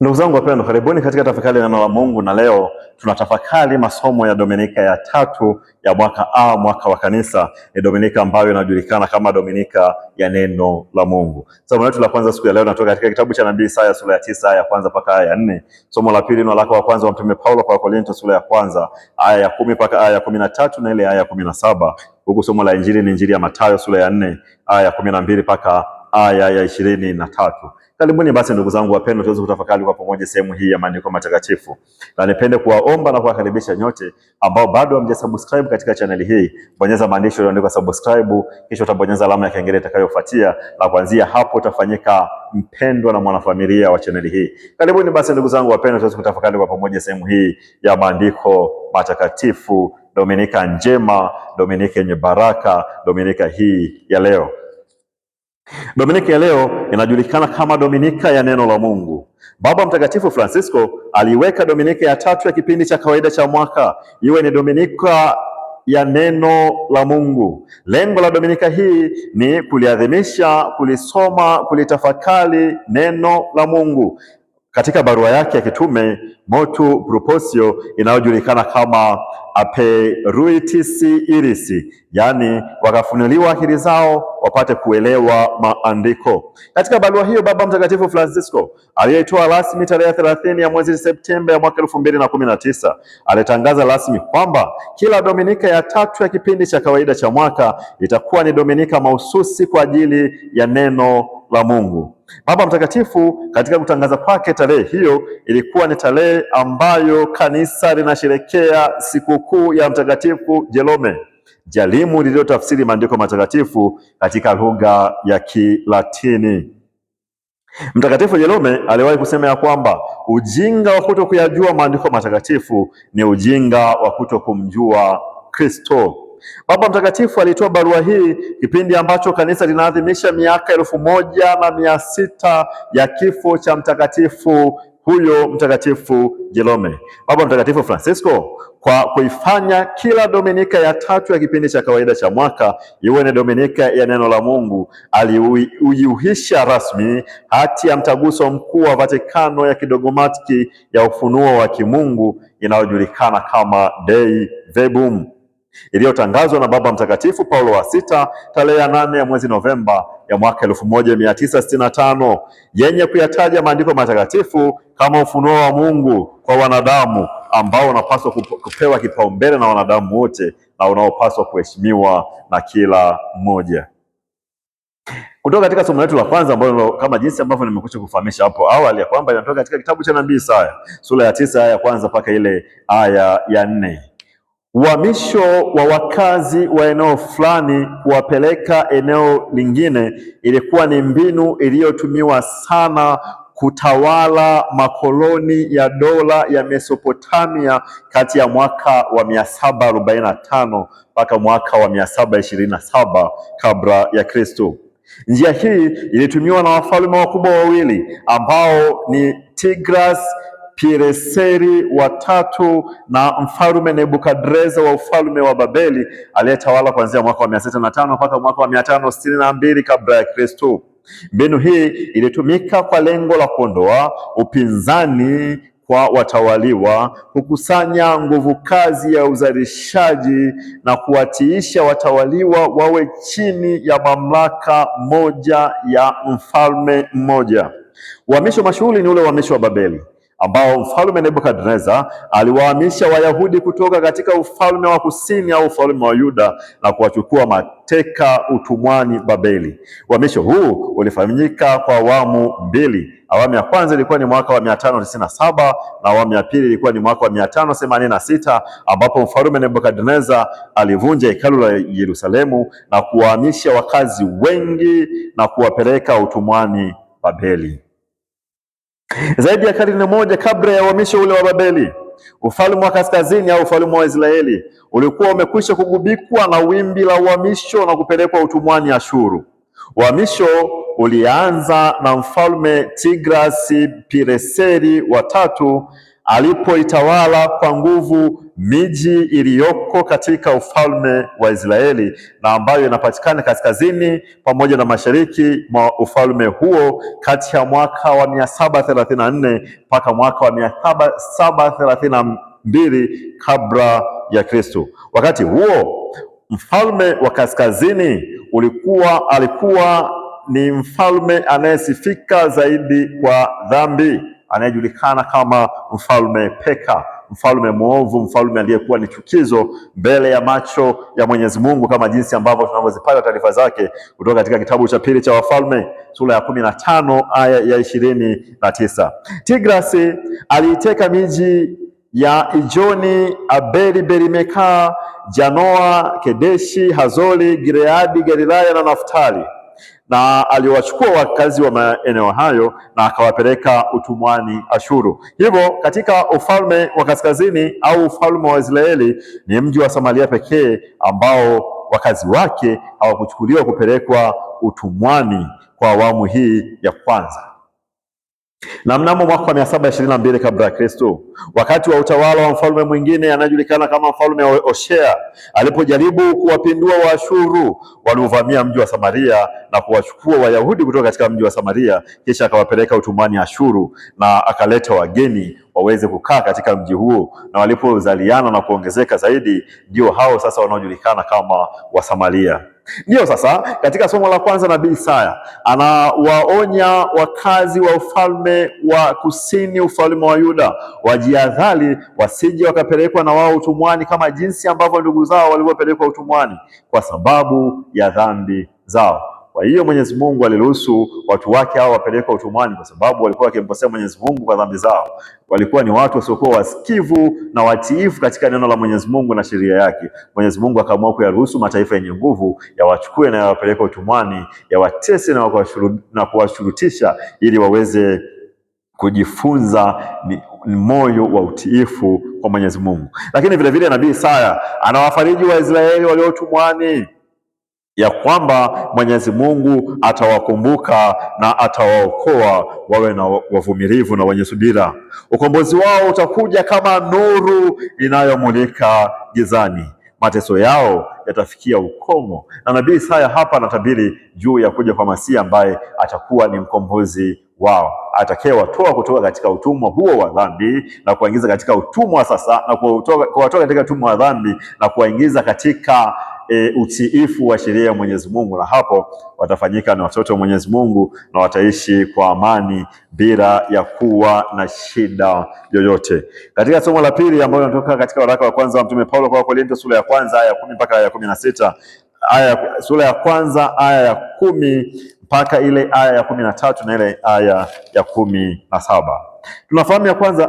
Ndugu zangu wapendwa, karibuni katika tafakari ya neno la Mungu, na leo tunatafakari masomo ya Dominika ya tatu ya mwaka A, mwaka wa kanisa. Ni Dominika ambayo inajulikana kama Dominika ya neno la Mungu. Somo letu la kwanza siku ya leo linatoka katika kitabu cha nabii Isaya sura ya 9 aya ya kwanza mpaka aya ya 4. Somo la pili ni waraka wa kwanza wa Mtume Paulo kwa Wakorintho sura ya kwanza aya ya 10 mpaka aya ya 13 na ile aya ya 17. Huku somo la injili ni Injili ya Mathayo sura ya 4 aya ya 12 mpaka aya ya 23. Karibuni basi ndugu zangu wapendwa, tuweze kutafakari kwa pamoja sehemu hii ya maandiko matakatifu. Na nipende kuwaomba na kuwakaribisha nyote ambao bado hamjasubscribe katika channel hii. Bonyeza maandishi yaliyoandikwa subscribe, kisha utabonyeza alama ya kengele itakayofuatia, na kuanzia hapo utafanyika mpendwa na mwanafamilia wa channel hii. Karibuni basi ndugu zangu wapendwa, tuweze kutafakari kwa pamoja sehemu hii ya maandiko matakatifu. Dominika njema, Dominika yenye baraka, Dominika hii ya leo. Dominika ya leo inajulikana kama Dominika ya neno la Mungu. Baba Mtakatifu Francisco aliweka Dominika ya tatu ya kipindi cha kawaida cha mwaka iwe ni Dominika ya neno la Mungu. Lengo la Dominika hii ni kuliadhimisha, kulisoma, kulitafakari neno la Mungu. Katika barua yake ya kitume Motu Proposio inayojulikana kama Aperuitis Iris, yani wakafunuliwa akili zao wapate kuelewa maandiko. Katika barua hiyo Baba Mtakatifu Francisco aliyeitoa rasmi tarehe 30 ya mwezi Septemba ya mwaka 2019 alitangaza rasmi kwamba kila Dominika ya tatu ya kipindi cha kawaida cha mwaka itakuwa ni Dominika mahususi kwa ajili ya neno la Mungu. Baba Mtakatifu katika kutangaza kwake tarehe hiyo ilikuwa ni tarehe ambayo kanisa linasherekea sikukuu ya Mtakatifu Jerome, jalimu lililotafsiri maandiko matakatifu katika lugha ya Kilatini. Mtakatifu Jerome aliwahi kusema ya kwamba ujinga wa kutokuyajua maandiko matakatifu ni ujinga wa kutokumjua Kristo. Baba Mtakatifu alitoa barua hii kipindi ambacho kanisa linaadhimisha miaka 1600 ya kifo cha mtakatifu huyo Mtakatifu Jerome. Baba Mtakatifu Francisco, kwa kuifanya kila Dominika ya tatu ya kipindi cha kawaida cha mwaka iwe ni Dominika ya neno la Mungu, aliuihuisha rasmi hati ya mtaguso mkuu wa Vatikano ya kidogmatiki ya ufunuo wa kimungu inayojulikana kama Dei Verbum, iliyotangazwa na Baba Mtakatifu Paulo wa sita tarehe ya 8 ya mwezi Novemba ya mwaka 1965, yenye kuyataja maandiko matakatifu kama ufunuo wa Mungu kwa wanadamu ambao unapaswa kupewa kipaumbele na wanadamu wote na unaopaswa kuheshimiwa na kila mmoja. Kutoka katika somo letu la kwanza ambalo kama jinsi ambavyo nimekwisha kufahamisha hapo awali ya kwamba inatoka katika kitabu cha nabii Isaya sura ya 9 aya ya kwanza mpaka ile aya ya 4. Uhamisho wa wakazi wa eneo fulani kuwapeleka eneo lingine ilikuwa ni mbinu iliyotumiwa sana kutawala makoloni ya dola ya Mesopotamia kati ya mwaka wa 745 mpaka mwaka wa 727 kabla ya Kristo. Njia hii ilitumiwa na wafalme wakubwa wawili ambao ni Tiglas-Pileseri watatu na mfalme Nebukadreza wa ufalme wa Babeli aliyetawala kuanzia mwaka wa 605 mpaka mwaka wa 562 kabla ya Kristo. Mbinu hii ilitumika kwa lengo la kuondoa upinzani kwa watawaliwa, kukusanya nguvu kazi ya uzalishaji na kuwatiisha watawaliwa wawe chini ya mamlaka moja ya mfalme mmoja. Uhamisho mashuhuri ni ule uhamisho wa Babeli ambao mfalme Nebukadreza aliwahamisha Wayahudi kutoka katika ufalme wa kusini au ufalme wa Yuda na kuwachukua mateka utumwani Babeli. Uhamisho huu ulifanyika kwa awamu mbili. Awamu ya kwanza ilikuwa ni mwaka wa 597 na awamu ya pili ilikuwa ni mwaka wa 586, ambapo mfalme Nebukadneza alivunja hekalu la Yerusalemu na kuwahamisha wakazi wengi na kuwapeleka utumwani Babeli. Zaidi ya karne moja kabla ya uhamisho ule wa Babeli, ufalme wa kaskazini au ufalme wa Israeli ulikuwa umekwisha kugubikwa na wimbi la uhamisho na kupelekwa utumwani Ashuru. Uhamisho ulianza na mfalme Tiglas-Pileseri watatu alipoitawala kwa nguvu miji iliyoko katika ufalme wa Israeli na ambayo inapatikana kaskazini pamoja na mashariki mwa ufalme huo kati ya mwaka wa 734 mpaka mwaka wa 732 kabla ya Kristo. Wakati huo mfalme wa kaskazini alikuwa ni mfalme anayesifika zaidi kwa dhambi, anayejulikana kama mfalme Peka, mfalme mwovu, mfalme aliyekuwa ni chukizo mbele ya macho ya Mwenyezi Mungu, kama jinsi ambavyo tunavyozipata taarifa zake kutoka katika kitabu cha pili cha Wafalme sura ya 15 aya ya 29. Tigrasi aliiteka miji ya Ijoni, Abeli, Berimeka, Janoa, Kedeshi, Hazori, Gileadi, Galilaya na Naftali, na aliwachukua wakazi wa maeneo hayo na akawapeleka utumwani Ashuru. Hivyo katika ufalme wa kaskazini au ufalme wa Israeli ni mji wa Samaria pekee ambao wakazi wake hawakuchukuliwa kupelekwa utumwani kwa awamu hii ya kwanza. Na mnamo mwaka wa 722 kabla ya Kristo, wakati wa utawala wa mfalme mwingine anayejulikana kama mfalme wa Hoshea, alipojaribu kuwapindua Waashuru, waliovamia mji wa Samaria na kuwachukua Wayahudi kutoka katika mji wa Samaria, kisha akawapeleka utumwani Ashuru na akaleta wageni waweze kukaa katika mji huo, na walipozaliana na kuongezeka zaidi, ndio hao sasa wanaojulikana kama Wasamaria. Ndiyo sasa katika somo la kwanza nabii Isaya anawaonya wakazi wa ufalme wa kusini, ufalme wa Yuda, wajiadhari wasije wakapelekwa na wao utumwani kama jinsi ambavyo ndugu zao walivyopelekwa utumwani kwa sababu ya dhambi zao. Kwa hiyo Mwenyezi Mungu aliruhusu watu wake hao wapelekwa utumwani kwa sababu walikuwa wakimkosea Mwenyezi Mungu kwa dhambi zao. Walikuwa ni watu wasiokuwa wasikivu na watiifu katika neno la Mwenyezi Mungu na sheria yake. Mwenyezi Mungu akaamua kuyaruhusu mataifa yenye nguvu yawachukue na yawapeleke utumwani, yawatese na kuwashurutisha ili waweze kujifunza ni moyo wa utiifu kwa Mwenyezi Mungu. Lakini vile vile nabii Isaya anawafariji Waisraeli walio utumwani ya kwamba Mwenyezi Mungu atawakumbuka na atawaokoa, wawe na wavumilivu na wenye subira. Ukombozi wao utakuja kama nuru inayomulika gizani. Mateso yao yatafikia ukomo. Na nabii Isaya hapa anatabiri juu ya kuja kwa Masia ambaye atakuwa ni mkombozi wao, atakayewatoa kutoka katika utumwa huo wa dhambi na kuwaingiza katika utumwa sasa, na kuwatoa katika utumwa wa dhambi na kuwaingiza katika utiifu wa sheria ya Mwenyezi Mungu, na hapo watafanyika ni watoto wa Mwenyezi Mungu na wataishi kwa amani bila ya kuwa na shida yoyote. Katika somo la pili ambalo linatoka katika waraka wa kwanza wa Mtume Paulo kwa Wakorintho sura ya kwanza aya ya 10 mpaka aya ya 16, sura ya kwanza aya ya 10 mpaka ile aya ya 13 na ile aya ya 17. Tunafahamu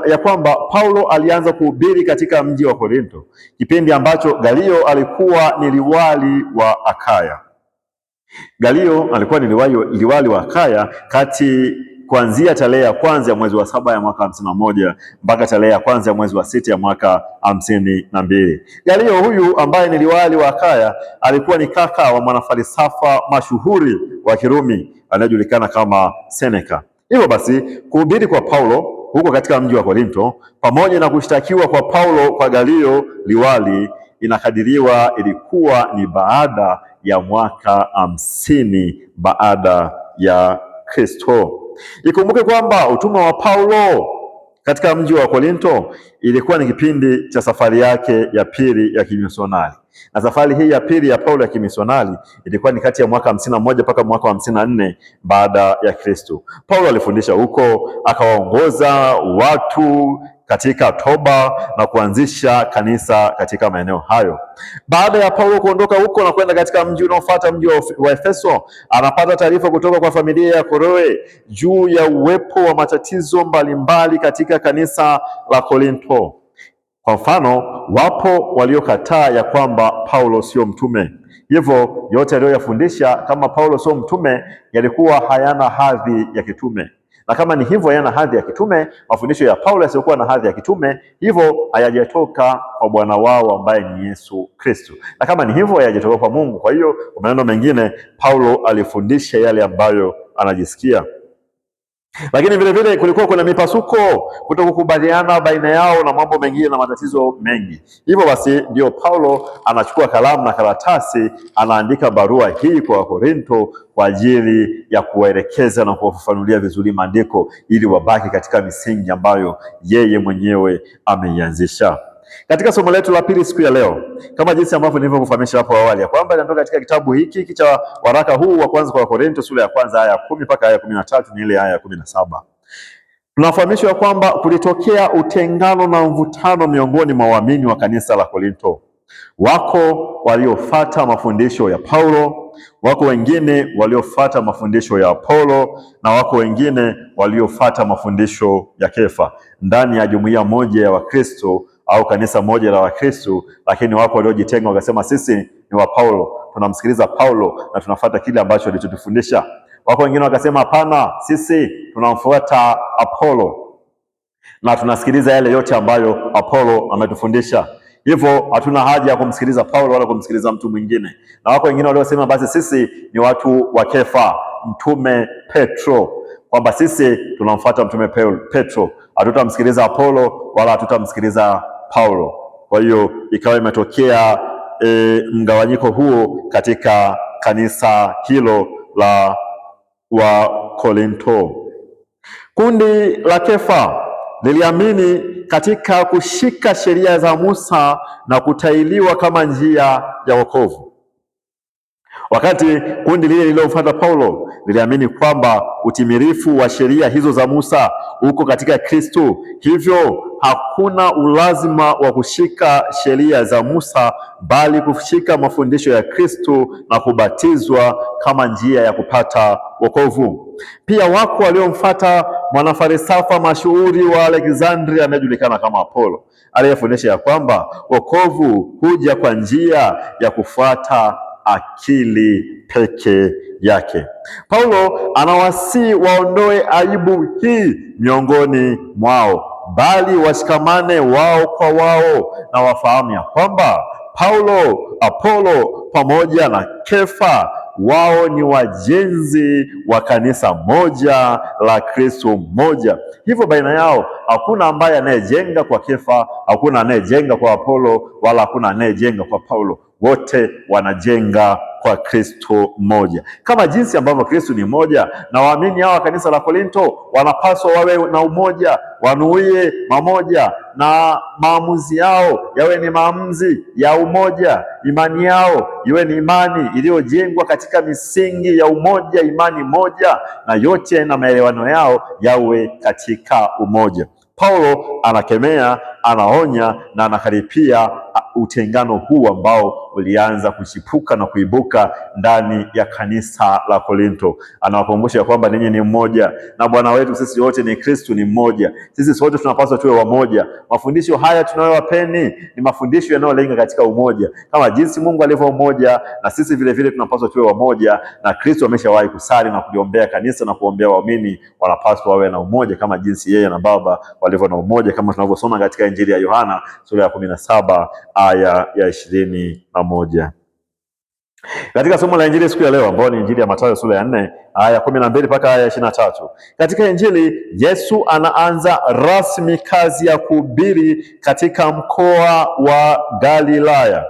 ya kwamba Paulo alianza kuhubiri katika mji wa Korintho kipindi ambacho Galio alikuwa ni liwali wa Akaya. Galio alikuwa ni liwali wa Akaya kuanzia tarehe ya kwanza ya mwezi wa 7 ya mwaka 51 mpaka tarehe ya kwanza ya mwezi wa 6 ya mwaka 52. Galio huyu ambaye ni liwali wa Akaya alikuwa ni kaka wa mwanafalsafa mashuhuri wa Kirumi anayejulikana kama Seneca. Hivyo basi kuhubiri kwa Paulo huko katika mji wa Korintho pamoja na kushtakiwa kwa Paulo kwa Galio liwali, inakadiriwa ilikuwa ni baada ya mwaka 50 baada ya Kristo. Ikumbuke kwamba utumwa wa Paulo katika mji wa Korintho ilikuwa ni kipindi cha safari yake ya pili ya kimisionari. Na safari hii ya pili ya Paulo ya kimisionari ilikuwa ni kati ya mwaka 51 mpaka mwaka 54 baada ya Kristo. Paulo alifundisha huko, akawaongoza watu katika toba na kuanzisha kanisa katika maeneo hayo. Baada ya Paulo kuondoka huko na kwenda katika mji unaofuata, mji wa Efeso, anapata taarifa kutoka kwa familia ya Koroe juu ya uwepo wa matatizo mbalimbali katika kanisa la Korintho. Kwa mfano, wapo waliokataa ya kwamba Paulo sio mtume. Hivyo yote aliyoyafundisha kama Paulo sio mtume yalikuwa hayana hadhi ya kitume. Na kama ni hivyo hayana hadhi ya kitume, mafundisho ya Paulo yasiokuwa na hadhi ya kitume, hivyo hayajatoka kwa Bwana wao ambaye ni Yesu Kristo. Na kama ni hivyo hayajatoka kwa Mungu. Kwa hiyo kwa maneno mengine, Paulo alifundisha yale ambayo anajisikia. Lakini vile vile kulikuwa kuna mipasuko, kutokukubaliana baina yao na mambo mengine na matatizo mengi. Hivyo basi ndio Paulo anachukua kalamu na karatasi, anaandika barua hii kwa Korinto kwa ajili ya kuwaelekeza na kuwafafanulia vizuri maandiko ili wabaki katika misingi ambayo yeye mwenyewe ameianzisha. Katika somo letu la pili siku ya leo, kama jinsi ambavyo nilivyokufahamisha hapo awali, ya kwamba inatoka katika kitabu hiki cha waraka huu wa kwanza kwa Korinto sura ya kwanza aya 10 mpaka aya 13, ni ile aya 17. Tunafahamishwa ya kwamba kulitokea utengano na mvutano miongoni mwa waamini wa kanisa la Korinto. Wako waliofuata mafundisho ya Paulo, wako wengine waliofuata mafundisho ya Apolo, na wako wengine waliofuata mafundisho ya Kefa ndani ya jumuiya moja ya Wakristo au kanisa moja la Wakristo. Lakini wako waliojitenga wakasema, sisi ni wa Paulo, tunamsikiliza Paulo na tunafuata kile ambacho alichotufundisha. Wako wengine wakasema, hapana, sisi tunamfuata Apolo na tunasikiliza yale yote ambayo Apolo ametufundisha, hivyo hatuna haja ya kumsikiliza Paulo wala kumsikiliza mtu mwingine. Na wako wengine waliosema, basi sisi ni watu wa Kefa, mtume Petro, kwamba sisi tunamfuata mtume Petro, hatutamsikiliza Apolo wala hatutamsikiliza Paulo. Kwa hiyo ikawa imetokea mgawanyiko huo katika kanisa hilo la Wakorinto. Kundi la Kefa liliamini katika kushika sheria za Musa na kutahiriwa kama njia ya wokovu, wakati kundi lile lililofuata Paulo liliamini kwamba utimilifu wa sheria hizo za Musa uko katika Kristo, hivyo hakuna ulazima wa kushika sheria za Musa bali kushika mafundisho ya Kristo na kubatizwa kama njia ya kupata wokovu. Pia wako waliomfuata mwanafalsafa mashuhuri wa Alexandria anayejulikana kama Apolo, aliyefundisha ya kwamba wokovu huja kwa njia ya kufuata akili peke yake. Paulo anawasihi waondoe aibu hii miongoni mwao, bali washikamane wao kwa wao na wafahamu ya kwamba Paulo, Apolo pamoja na Kefa wao ni wajenzi wa kanisa moja la Kristo mmoja. Hivyo baina yao hakuna ambaye anayejenga kwa Kefa, hakuna anayejenga kwa Apolo, wala hakuna anayejenga kwa Paulo. Wote wanajenga kwa Kristo mmoja, kama jinsi ambavyo Kristo ni mmoja. Na waamini hawa kanisa la Korinto wanapaswa wawe na umoja, wanuie mamoja, na maamuzi yao yawe ni maamuzi ya umoja. Imani yao iwe ni imani iliyojengwa katika misingi ya umoja, imani moja, na yote na maelewano yao yawe katika umoja. Paulo anakemea, anaonya na anakaripia utengano huu ambao ulianza kuchipuka na kuibuka ndani ya kanisa la Korinto. Anawakumbusha kwamba ninyi ni mmoja na Bwana wetu sisi wote ni Kristo ni mmoja. Sisi sote tunapaswa tuwe wamoja. Mafundisho haya tunayowapeni ni mafundisho yanayolenga katika umoja, kama jinsi Mungu alivyo umoja, na sisi vile vile tunapaswa tuwe wamoja. Na Kristo ameshawahi kusali na kuliombea kanisa na kuombea waamini wanapaswa wawe na umoja kama jinsi yeye na Baba walivyo na umoja, kama tunavyosoma katika Injili ya Yohana sura ya 17 aya ya 21. Katika somo la Injili siku ya leo, ambao ni Injili ya Mathayo sura ya 4 aya 12 mpaka aya 23. Katika Injili Yesu anaanza rasmi kazi ya kuhubiri katika mkoa wa Galilaya,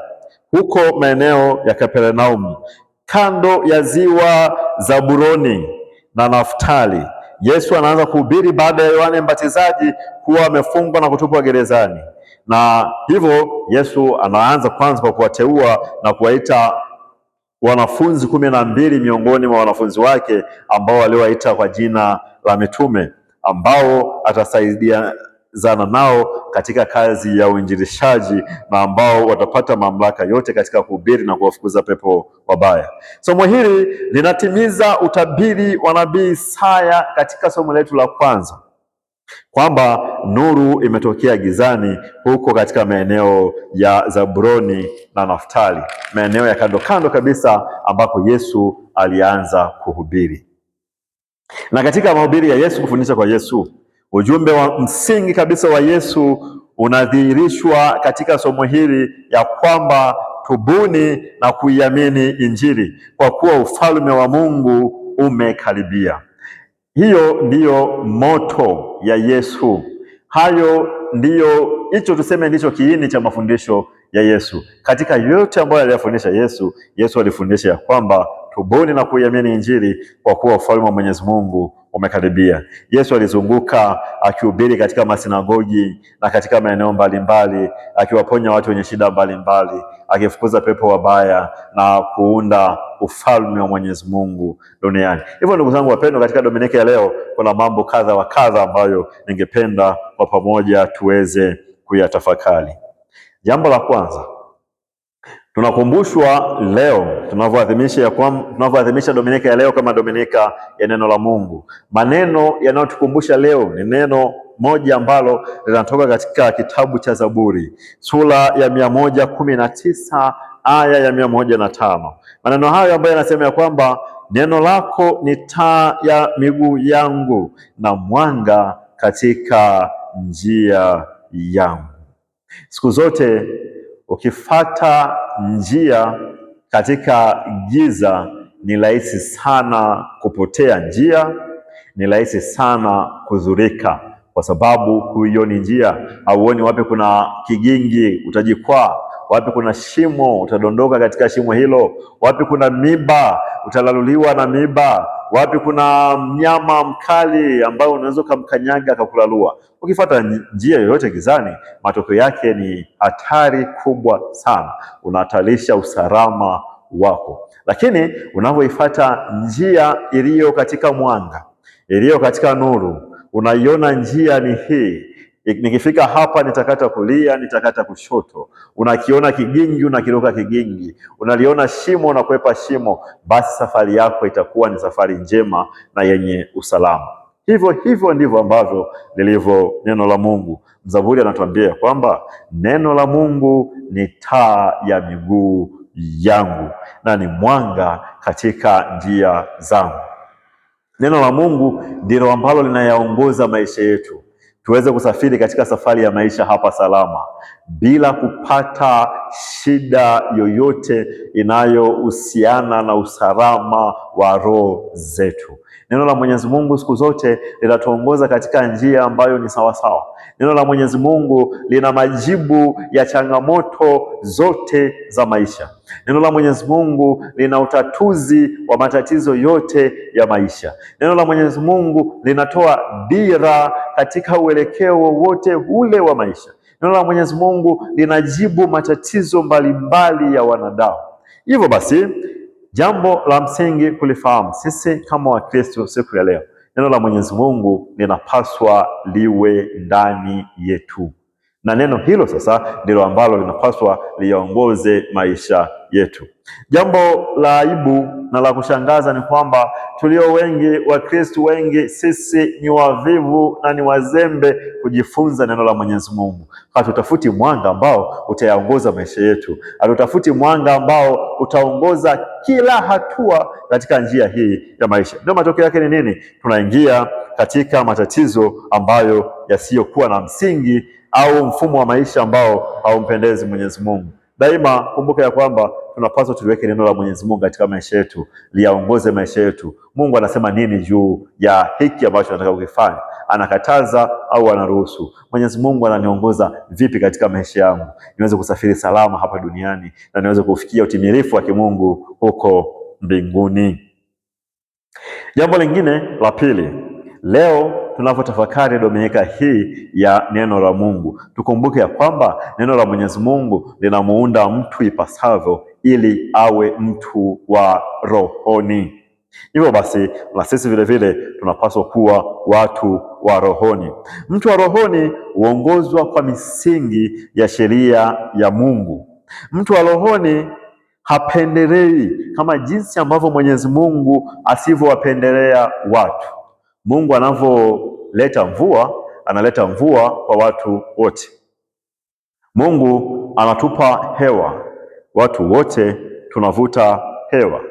huko maeneo ya Kapernaumu, kando ya ziwa Zabuloni na Naftali. Yesu anaanza kuhubiri baada ya Yohane Mbatizaji kuwa amefungwa na kutupwa gerezani. Na hivyo Yesu anaanza kwanza kwa kuwateua na kuwaita wanafunzi 12 miongoni mwa wanafunzi wake ambao aliwaita kwa jina la mitume, ambao atasaidiana nao katika kazi ya uinjilishaji na ambao watapata mamlaka yote katika kuhubiri na kuwafukuza pepo wabaya. Somo hili linatimiza utabiri wa nabii Isaya katika somo letu la kwanza, kwamba nuru imetokea gizani huko katika maeneo ya Zabuloni na Naftali, maeneo ya kando kando kabisa ambako Yesu alianza kuhubiri. Na katika mahubiri ya Yesu, kufundisha kwa Yesu, ujumbe wa msingi kabisa wa Yesu unadhihirishwa katika somo hili, ya kwamba tubuni na kuiamini Injili, kwa kuwa ufalme wa Mungu umekaribia. Hiyo ndiyo moto ya Yesu. Hicho tuseme ndicho kiini cha mafundisho ya Yesu. Katika yote ambayo aliyafundisha Yesu, Yesu alifundisha ya kwamba tubuni na kuiamini Injili kwa kuwa ufalme wa Mwenyezi Mungu umekaribia. Yesu alizunguka akihubiri katika masinagogi na katika maeneo mbalimbali, akiwaponya watu wenye shida mbalimbali, akifukuza pepo wabaya na kuunda ufalme wa Mwenyezi Mungu duniani. Hivyo ndugu zangu wapendwa, katika Dominika ya leo kuna mambo kadha wa kadha ambayo ningependa kwa pamoja tuweze kuyatafakari. Jambo la kwanza, tunakumbushwa leo tunavyoadhimisha Dominika ya leo kama Dominika ya neno la Mungu. Maneno yanayotukumbusha leo ni neno moja ambalo linatoka katika kitabu cha Zaburi sura ya 119 aya ya 105. Maneno hayo ambayo yanasema ya kwamba neno lako ni taa ya miguu yangu na mwanga katika njia yangu. Siku zote ukifata njia katika giza, ni rahisi sana kupotea njia, ni rahisi sana kudhurika, kwa sababu huioni njia. Hauoni wapi kuna kigingi, utajikwaa; wapi kuna shimo, utadondoka katika shimo hilo; wapi kuna miba, utalaluliwa na miba; wapi kuna mnyama mkali ambao unaweza kumkanyaga akakulalua. Ukifuata njia yoyote gizani, matokeo yake ni hatari kubwa sana, unahatarisha usalama wako. Lakini unavyoifuata njia iliyo katika mwanga, iliyo katika nuru, unaiona njia ni hii, nikifika hapa nitakata kulia, nitakata kushoto. Unakiona kigingi, unakiruka kigingi. Unaliona shimo, unakwepa shimo. Basi safari yako itakuwa ni safari njema na yenye usalama. Hivyo ndivyo ambavyo lilivyo neno la Mungu. Mzaburi anatuambia kwamba neno la Mungu ni taa ya miguu yangu na ni mwanga katika njia zangu. Neno la Mungu ndilo ambalo linayaongoza maisha yetu, tuweze kusafiri katika safari ya maisha hapa salama, bila kupata shida yoyote inayohusiana na usalama wa roho zetu. Neno la Mwenyezi Mungu siku zote linatuongoza katika njia ambayo ni sawasawa. Neno la Mwenyezi Mungu lina majibu ya changamoto zote za maisha. Neno la Mwenyezi Mungu lina utatuzi wa matatizo yote ya maisha. Neno la Mwenyezi Mungu linatoa dira katika uelekeo wowote ule wa maisha. Neno la Mwenyezi Mungu linajibu matatizo mbalimbali ya wanadamu. Hivyo basi, jambo la msingi kulifahamu sisi kama Wakristo siku ya leo, neno la Mwenyezi Mungu linapaswa liwe ndani yetu, na neno hilo sasa ndilo ambalo linapaswa liongoze maisha yetu. Jambo la aibu na la kushangaza ni kwamba tulio wengi, Wakristo wengi, sisi ni wavivu na ni wazembe kujifunza neno la Mwenyezi Mungu. Hatutafuti mwanga ambao utayaongoza maisha yetu, hatutafuti mwanga ambao utaongoza kila hatua katika njia hii ya maisha. Ndio matokeo yake ni nini? Tunaingia katika matatizo ambayo yasiyokuwa na msingi, au mfumo wa maisha ambao haumpendezi Mwenyezi Mungu. Daima kumbuka ya kwamba tunapaswa tuliweke neno la Mwenyezi Mungu katika maisha yetu, liyaongoze maisha yetu. Mungu anasema nini juu ya hiki ambacho tunataka kukifanya? Anakataza au anaruhusu? Mwenyezi Mungu ananiongoza vipi katika maisha yangu niweze kusafiri salama hapa duniani na niweze kufikia utimilifu wa kimungu huko mbinguni? Jambo lingine la pili, leo tunapotafakari Dominika hii ya neno la Mungu, tukumbuke ya kwamba neno la Mwenyezi Mungu linamuunda mtu ipasavyo ili awe mtu wa rohoni. Hivyo basi, na sisi vile vile tunapaswa kuwa watu wa rohoni. Mtu wa rohoni huongozwa kwa misingi ya sheria ya Mungu. Mtu wa rohoni hapendelei kama jinsi ambavyo Mwenyezi Mungu asivyowapendelea watu. Mungu anavyoleta mvua, analeta mvua kwa watu wote. Mungu anatupa hewa, watu wote tunavuta hewa.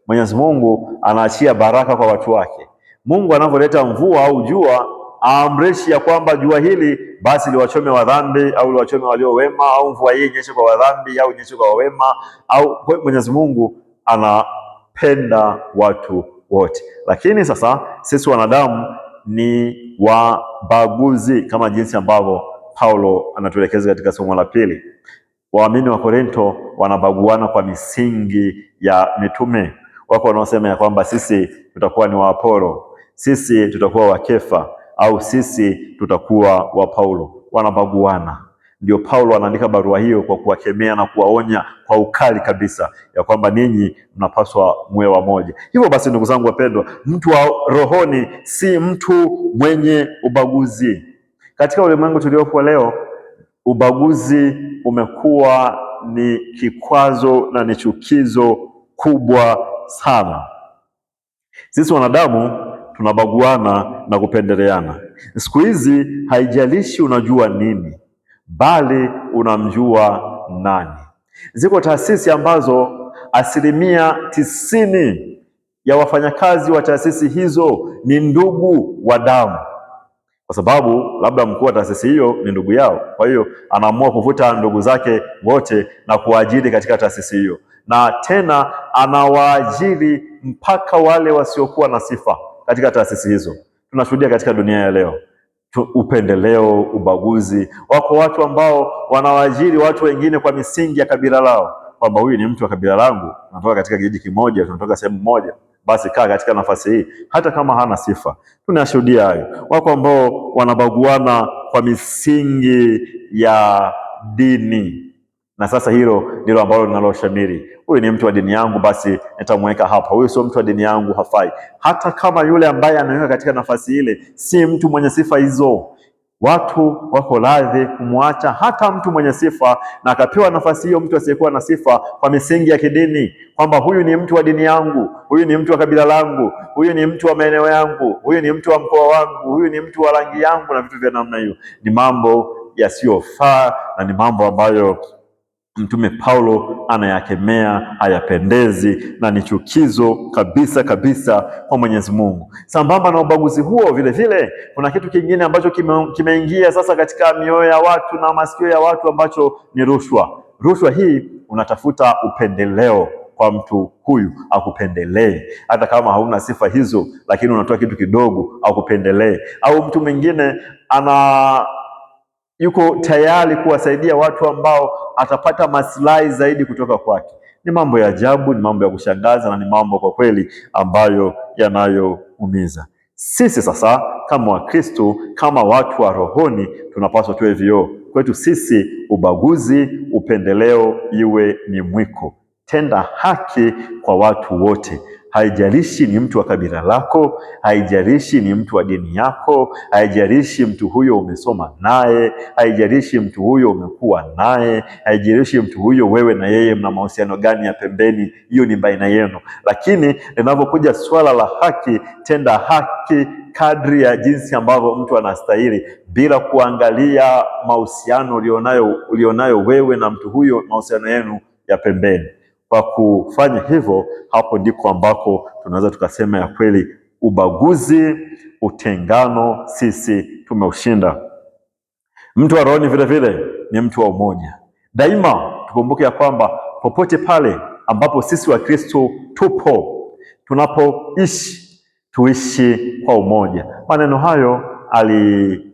Mwenyezi Mungu anaachia baraka kwa watu wake. Mungu anavyoleta mvua au jua, aamrishi ya kwamba jua hili basi liwachome wadhambi au liwachome walio wema, au mvua hii inyeshe kwa wadhambi au inyeshe kwa wema. Au Mwenyezi Mungu anapenda watu wote. Lakini sasa sisi wanadamu ni wabaguzi, kama jinsi ambavyo Paulo anatuelekeza katika somo la pili. Waamini wa Korinto wanabaguana kwa misingi ya mitume. Wako wanaosema ya kwamba sisi tutakuwa ni wa Apolo, sisi tutakuwa wa Kefa, au sisi tutakuwa wa Paulo. Wanabaguana. Ndio Paulo anaandika barua hiyo kwa kuwakemea na kuwaonya kwa ukali kabisa ya kwamba ninyi mnapaswa muwe wamoja. Hivyo basi, ndugu zangu wapendwa, mtu wa rohoni si mtu mwenye ubaguzi. Katika ulimwengu tuliopo leo, ubaguzi umekuwa ni kikwazo na ni chukizo kubwa sana. Sisi wanadamu tunabaguana na kupendeleana. Siku hizi haijalishi unajua nini, bali unamjua nani. Ziko taasisi ambazo 90% ya wafanyakazi wa taasisi hizo ni ndugu wa damu, kwa sababu labda mkuu wa taasisi hiyo ni ndugu yao. Kwa hiyo anaamua kuvuta ndugu zake wote na kuwaajiri katika taasisi hiyo, na tena anawaajiri mpaka wale wasiokuwa na sifa katika taasisi hizo. Tunashuhudia katika dunia ya leo upendeleo, ubaguzi. Wako watu ambao wanawaajiri watu wengine kwa misingi ya kabila lao, kwamba huyu ni mtu wa kabila langu, tunatoka katika kijiji kimoja, tunatoka sehemu moja, basi kaa katika nafasi hii hata kama hana sifa. Tunashuhudia hayo. Wako ambao wanabaguana kwa misingi ya dini, na sasa hilo ndilo ambalo linaloshamiri. Huyu ni mtu wa dini yangu, basi nitamweka hapa. Huyu sio mtu wa dini yangu, hafai. Hata kama yule ambaye anaweka katika nafasi ile si mtu mwenye sifa hizo, watu wako radhi kumwacha hata mtu mwenye sifa, na akapewa nafasi hiyo mtu asiyekuwa na sifa kwa misingi ya kidini, kwamba huyu ni mtu wa dini yangu, huyu ni mtu wa kabila langu, huyu ni mtu wa maeneo yangu, huyu ni mtu wa mkoa wangu, huyu ni mtu wa rangi yangu, na vitu vya namna hiyo. Ni mambo yasiyofaa na ni mambo ambayo Mtume Paulo anayakemea, hayapendezi na ni chukizo kabisa kabisa kwa Mwenyezi Mungu. Sambamba na ubaguzi huo, vile vile kuna kitu kingine ambacho kimeingia sasa katika mioyo ya watu na masikio ya watu, ambacho ni rushwa. Rushwa hii unatafuta upendeleo kwa mtu huyu akupendelee, hata kama hauna sifa hizo, lakini unatoa kitu kidogo akupendelee. Au mtu mwingine yuko tayari kuwasaidia watu ambao atapata maslahi zaidi kutoka kwake. Ni mambo ya ajabu, ni mambo ya kushangaza, na ni mambo kwa kweli ambayo yanayoumiza. Sisi sasa kama Wakristo, kama watu wa rohoni, tunapaswa tuwe vioo. Kwetu sisi ubaguzi, upendeleo iwe ni mwiko. Tenda haki kwa watu wote. Haijalishi ni mtu wa kabila lako, haijalishi ni mtu wa dini yako, haijalishi mtu huyo umesoma naye, haijalishi mtu huyo umekuwa naye, haijalishi mtu huyo wewe na yeye mna mahusiano gani ya pembeni, hiyo ni baina yenu. Lakini linapokuja swala la haki, tenda haki kadri ya jinsi ambavyo mtu anastahili, bila kuangalia mahusiano ulionayo wewe na mtu huyo, mahusiano yenu ya pembeni. Kwa kufanya hivyo, hapo ndiko ambako tunaweza tukasema ya kweli ubaguzi, utengano, sisi tumeushinda. Mtu wa rohoni vile vile ni mtu wa umoja. Daima tukumbuke ya kwamba popote pale ambapo sisi wa Kristo tunapoishi, tuishi kwa umoja. Maneno hayo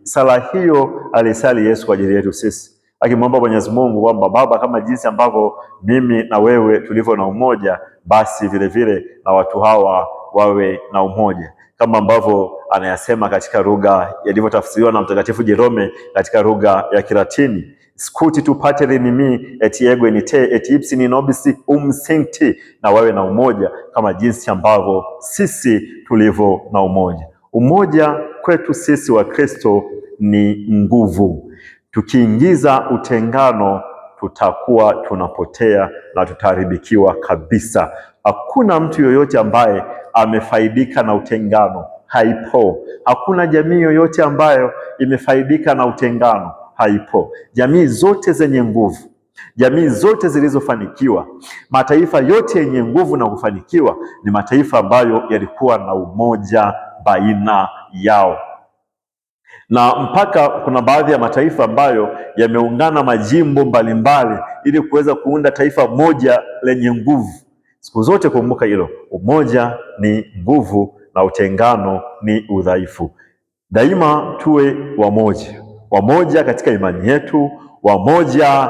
sala hiyo alisali Yesu kwa ajili yetu sisi, akimwomba Mwenyezi Mungu kwamba Baba, kama jinsi ambavyo mimi na wewe tulivyo na umoja, basi vile vile na watu hawa wawe na umoja, kama ambavyo anayasema katika lugha yalivyotafsiriwa na Mtakatifu Jerome katika lugha ya Kilatini: Scuti tu pater in me et ego in te et ipsi in nobis sancti, na wawe na umoja kama jinsi ambavyo sisi tulivyo na umoja. Umoja kwetu sisi wa Kristo ni nguvu. Tukiingiza utengano, tutakuwa tunapotea na tutaharibikiwa kabisa. Hakuna mtu yoyote ambaye amefaidika na utengano, haipo. Hakuna jamii yoyote ambayo imefaidika na utengano, haipo. Jamii zote zenye nguvu, jamii zote zilizofanikiwa, mataifa yote yenye nguvu na kufanikiwa ni mataifa ambayo yalikuwa na umoja baina yao. Na mpaka kuna baadhi ya mataifa ambayo yameungana majimbo mbalimbali ili kuweza kuunda taifa moja lenye nguvu. Siku zote kumbuka hilo, umoja ni nguvu na utengano ni udhaifu. Daima tuwe wamoja katika imani yetu, wamoja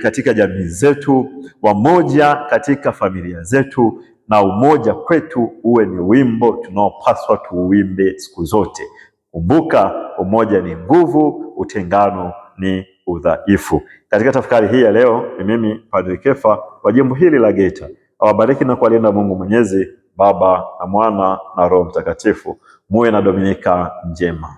katika jamii zetu, wamoja katika familia zetu, na umoja kwetu uwe ni wimbo tunaopaswa tuuimbe siku zote. Kumbuka, umoja ni nguvu, utengano ni udhaifu. Katika tafakari hii ya leo, ni mimi Padre Kefa wa jimbo hili la Geita. Awabariki na kuwalinda Mungu Mwenyezi, Baba na Mwana na Roho Mtakatifu. Muwe na Dominika njema.